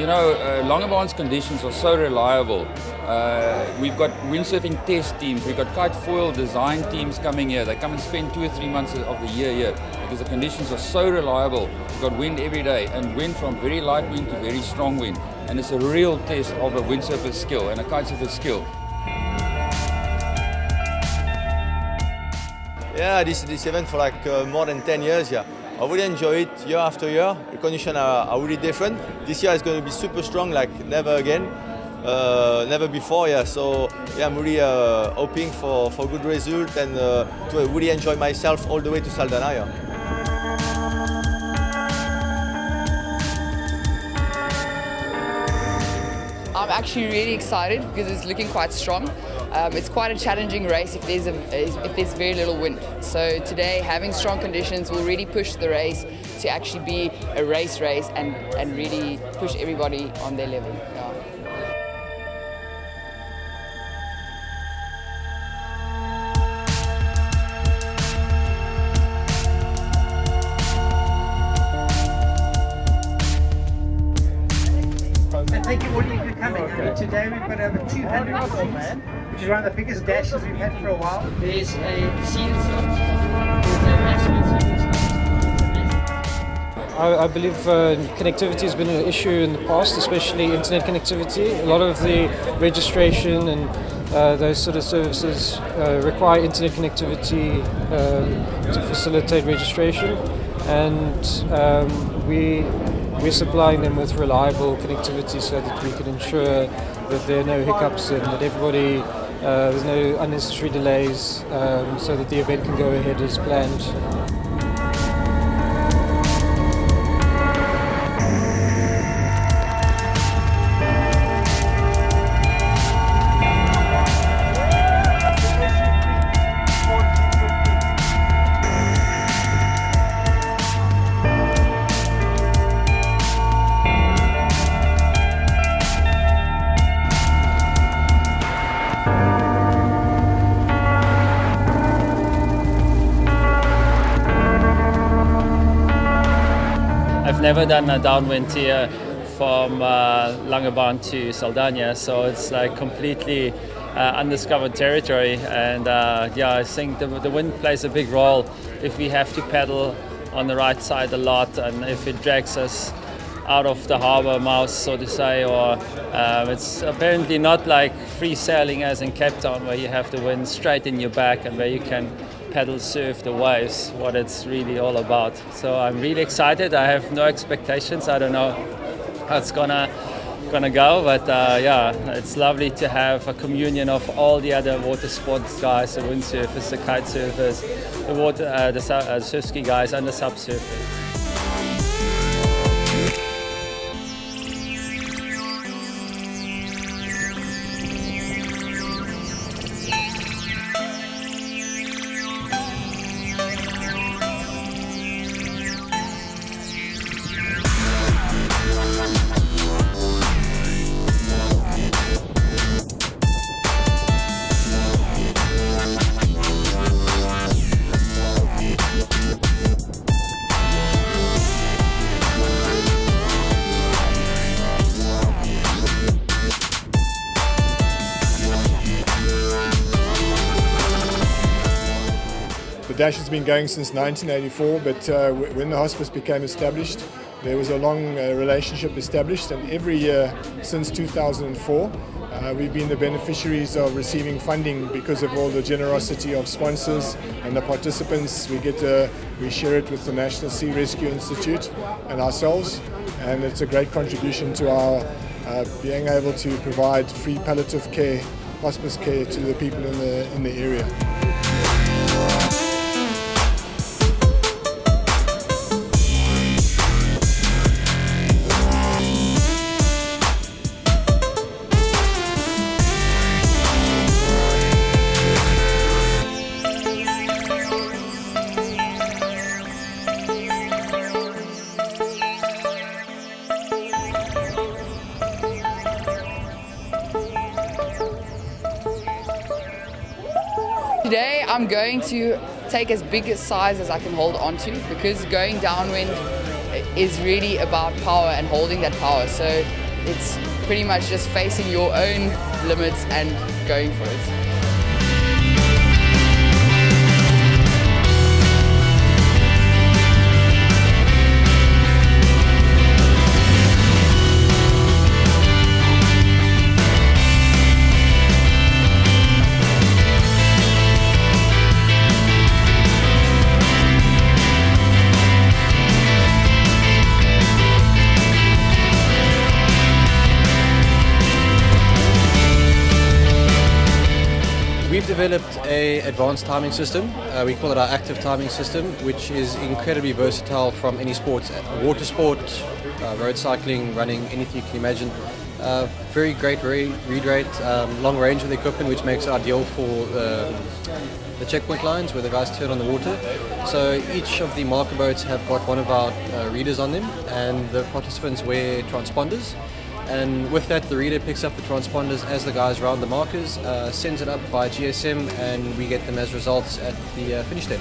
Langebaan's conditions are so reliable. We've got windsurfing test teams, we've got kite foil design teams coming here. They come and spend 2 or 3 months of the year here because the conditions are so reliable. We've got wind every day, and wind from very light wind to very strong wind. And it's a real test of a windsurfer's skill and a kitesurfer's skill. Yeah, this event for more than 10 years. Yeah, I really enjoy it year after year. The conditions are really different. This year is going to be super strong, like never again, never before. Yeah, so yeah, I'm really hoping for good result and to really enjoy myself all the way to Saldanha. Yeah. I'm actually really excited because it's looking quite strong. It's quite a challenging race if there's very little wind. So today, having strong conditions will really push the race to actually be a race and really push everybody on their level. Yeah. Thank you all for coming. And today we've got over 200 people, man, which is one of the biggest dashes we've had for a while. There's a seated service. There's an excellent seating service. I believe connectivity has been an issue in the past, especially internet connectivity. A lot of the registration and those sort of services require internet connectivity to facilitate registration, and we're supplying them with reliable connectivity so that we can ensure that there are no hiccups and that everybody, there's no unnecessary delays, so that the event can go ahead as planned. I've never done a downwind here from Langebaan to Saldanha, so it's like completely undiscovered territory. And yeah, I think the wind plays a big role if we have to paddle on the right side a lot, and if it drags us out of the harbour mouth, so to say, or it's apparently not like free sailing as in Cape Town, where you have the wind straight in your back and where you can paddle surf the waves, what it's really all about. So I'm really excited. I have no expectations. I don't know how it's gonna go, but yeah, it's lovely to have a communion of all the other water sports guys, the windsurfers, the kite surfers, the surf ski guys, and the sub surfers. The Dash has been going since 1984, but when the hospice became established, there was a long relationship established, and every year since 2004, we've been the beneficiaries of receiving funding because of all the generosity of sponsors and the participants. We share it with the National Sea Rescue Institute and ourselves, and it's a great contribution to our being able to provide free palliative care, hospice care to the people in the area. Today I'm going to take as big a size as I can hold on to, because going downwind is really about power and holding that power. So it's pretty much just facing your own limits and going for it. We've developed an advanced timing system. We call it our active timing system, which is incredibly versatile from any sport, water sport, road cycling, running, anything you can imagine. Very great read rate, long range of the equipment, which makes it ideal for the checkpoint lines where the guys turn on the water. So each of the marker boats have got one of our readers on them, and the participants wear transponders. And with that, the reader picks up the transponders as the guys round the markers, sends it up via GSM, and we get them as results at the finish date.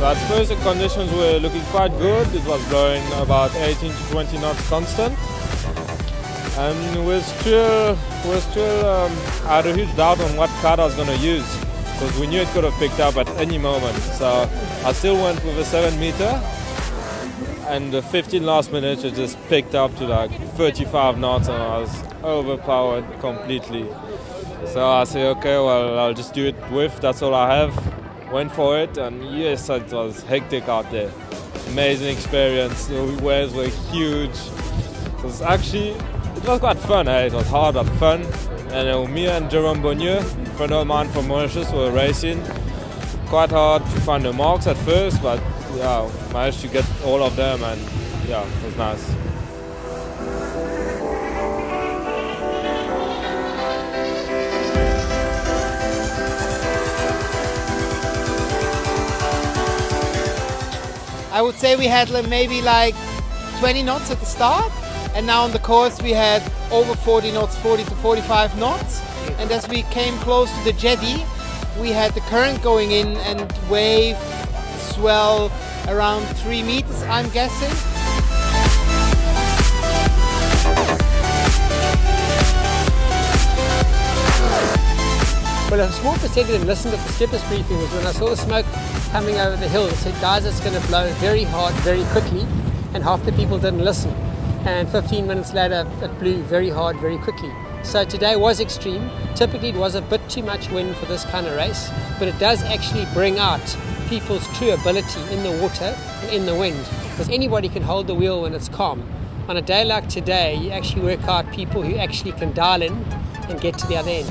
So at first the conditions were looking quite good. It was blowing about 18 to 20 knots constant. And we're still had a huge doubt on what card I was going to use, because we knew it could have picked up at any moment. So I still went with a 7 meter, and the 15 last minutes it just picked up to like 35 knots, and I was overpowered completely. So I said, okay, well, I'll just do it with, that's all I have. Went for it, and yes, it was hectic out there. Amazing experience. The waves were huge. It was quite fun. It was hard but fun. And me and Jerome Bonnier, a friend of mine from Mauritius, were racing. Quite hard to find the marks at first, but yeah, managed to get all of them, and yeah, it was nice. I would say we had maybe like 20 knots at the start, and now on the course we had over 40 knots, 40 to 45 knots. And as we came close to the jetty, we had the current going in and wave swell around 3 meters, I'm guessing. Well, a small percentage didn't listen to the skipper's briefing was when I saw the smoke coming over the hill. It said, guys, it's going to blow very hard, very quickly, and half the people didn't listen. And 15 minutes later, it blew very hard, very quickly. So today was extreme. Typically, it was a bit too much wind for this kind of race, but it does actually bring out people's true ability in the water and in the wind, because anybody can hold the wheel when it's calm. On a day like today, you actually work out people who actually can dial in and get to the other end.